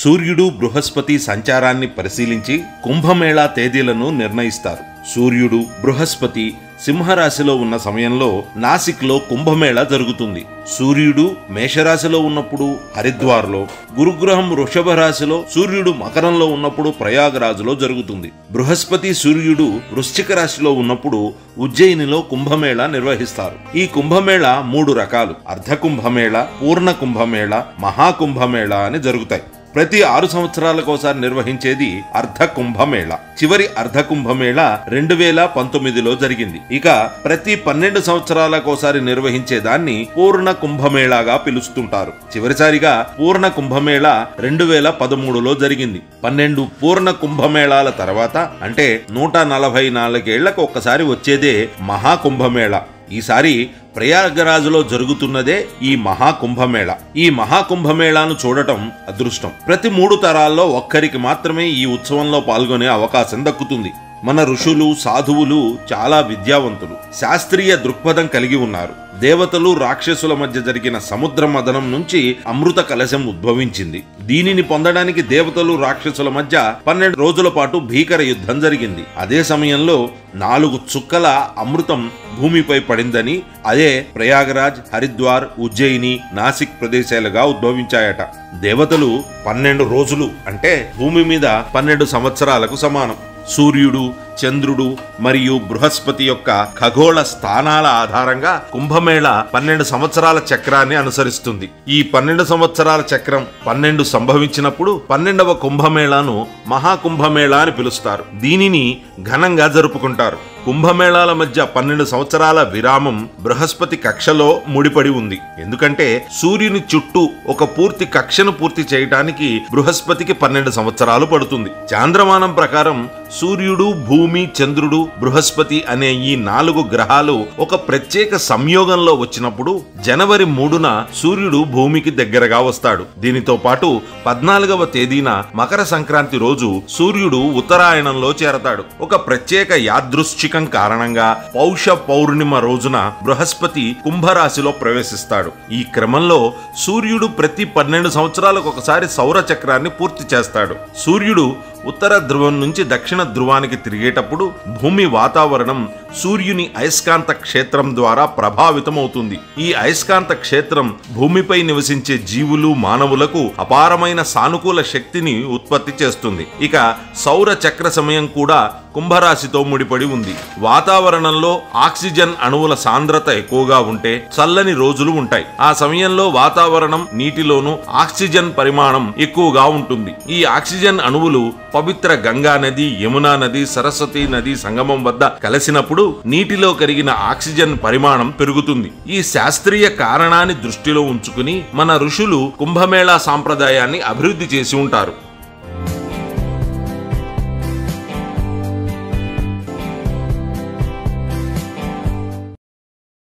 సూర్యుడు బృహస్పతి సంచారాన్ని పరిశీలించి కుంభమేళా తేదీలను నిర్ణయిస్తారు. సూర్యుడు బృహస్పతి సింహరాశిలో ఉన్న సమయంలో నాసిక్లో కుంభమేళా జరుగుతుంది. సూర్యుడు మేషరాశిలో ఉన్నప్పుడు హరిద్వార్లో, గురుగ్రహం వృషభ రాశిలో, సూర్యుడు మకరంలో ఉన్నప్పుడు ప్రయాగరాజులో జరుగుతుంది. బృహస్పతి సూర్యుడు వృశ్చిక రాశిలో ఉన్నప్పుడు ఉజ్జయినిలో కుంభమేళా నిర్వహిస్తారు. ఈ కుంభమేళా 3 రకాలు: అర్ధ కుంభమేళా, పూర్ణ కుంభమేళా, మహాకుంభమేళా అని జరుగుతాయి. ప్రతి 6 సంవత్సరాలకోసారి నిర్వహించేది అర్ధ కుంభమేళా. చివరి అర్ధ కుంభమేళా 2019లో జరిగింది. ఇక ప్రతి 12 సంవత్సరాలకోసారి నిర్వహించేదాన్ని పూర్ణ కుంభమేళాగా పిలుస్తుంటారు. చివరిసారిగా పూర్ణ కుంభమేళా 2013లో జరిగింది. 12 పూర్ణ కుంభమేళాల తర్వాత, అంటే 144 ఏళ్లకు ఒక్కసారి వచ్చేదే మహాకుంభమేళా. ఈసారి ప్రయాగరాజులో జరుగుతున్నదే ఈ మహాకుంభమేళా. ఈ మహాకుంభమేళాను చూడటం అదృష్టం. ప్రతి 3 తరాల్లో ఒక్కరికి మాత్రమే ఈ ఉత్సవంలో పాల్గొనే అవకాశం దక్కుతుంది. మన ఋషులు, సాధువులు చాలా విద్యావంతులు, శాస్త్రీయ దృక్పథం కలిగి ఉన్నారు. దేవతలు రాక్షసుల మధ్య జరిగిన సముద్ర మదనం నుంచి అమృత కలశం ఉద్భవించింది. దీనిని పొందడానికి దేవతలు రాక్షసుల మధ్య 12 రోజుల పాటు భీకర యుద్ధం జరిగింది. అదే సమయంలో 4 చుక్కల అమృతం భూమిపై పడిందని, అదే ప్రయాగరాజ్, హరిద్వార్, ఉజ్జయిని, నాసిక్ ప్రదేశాలుగా ఉద్భవించాయట. దేవతలు 12 రోజులు అంటే భూమి మీద 12 సంవత్సరాలకు సమానం. సూర్యుడు, చంద్రుడు మరియు బృహస్పతి యొక్క ఖగోళ స్థానాల ఆధారంగా కుంభమేళా 12 సంవత్సరాల చక్రాన్ని అనుసరిస్తుంది. ఈ 12 సంవత్సరాల చక్రం 12 సంభవించినప్పుడు 12వ కుంభమేళాను మహాకుంభమేళా అని పిలుస్తారు. దీనిని ఘనంగా జరుపుకుంటారు. కుంభమేళాల మధ్య 12 సంవత్సరాల విరామం బృహస్పతి కక్షలో ముడిపడి ఉంది. ఎందుకంటే సూర్యుని చుట్టూ ఒక పూర్తి కక్షను పూర్తి చేయడానికి బృహస్పతికి 12 సంవత్సరాలు పడుతుంది. చాంద్రమానం ప్రకారం సూర్యుడు, భూమి, చంద్రుడు, బృహస్పతి అనే ఈ 4 గ్రహాలు ఒక ప్రత్యేక సంయోగంలో వచ్చినప్పుడు జనవరి 3న సూర్యుడు భూమికి దగ్గరగా వస్తాడు. దీనితో పాటు 14వ తేదీన మకర సంక్రాంతి రోజు సూర్యుడు ఉత్తరాయణంలో చేరతాడు. ఒక ప్రత్యేక యాదృశ్చికం కారణంగా పౌష పౌర్ణిమ రోజున బృహస్పతి కుంభరాశిలో ప్రవేశిస్తాడు. ఈ క్రమంలో సూర్యుడు ప్రతి 12 సంవత్సరాలకు ఒకసారి సౌర చక్రాన్ని పూర్తి చేస్తాడు. సూర్యుడు ఉత్తర ధ్రువం నుంచి దక్షిణ ధ్రువానికి తిరిగేటప్పుడు భూమి వాతావరణం సూర్యుని అయస్కాంత క్షేత్రం ద్వారా ప్రభావితమవుతుంది. ఈ అయస్కాంత క్షేత్రం భూమిపై నివసించే జీవులు, మానవులకు అపారమైన సానుకూల శక్తిని ఉత్పత్తి చేస్తుంది. ఇక సౌర చక్ర సమయం కూడా కుంభరాశితో ముడిపడి ఉంది. వాతావరణంలో ఆక్సిజన్ అణువుల సాంద్రత ఎక్కువగా ఉంటే చల్లని రోజులు ఉంటాయి. ఆ సమయంలో వాతావరణం, నీటిలోనూ ఆక్సిజన్ పరిమాణం ఎక్కువగా ఉంటుంది. ఈ ఆక్సిజన్ అణువులు పవిత్ర గంగా నది, యమునా నది, సరస్వతి నది సంగమం వద్ద కలిసినప్పుడు నీటిలో కరిగిన ఆక్సిజన్ పరిమాణం పెరుగుతుంది. ఈ శాస్త్రీయ కారణాన్ని దృష్టిలో ఉంచుకుని మన ఋషులు కుంభమేళా సాంప్రదాయాన్ని అభివృద్ధి చేసి ఉంటారు.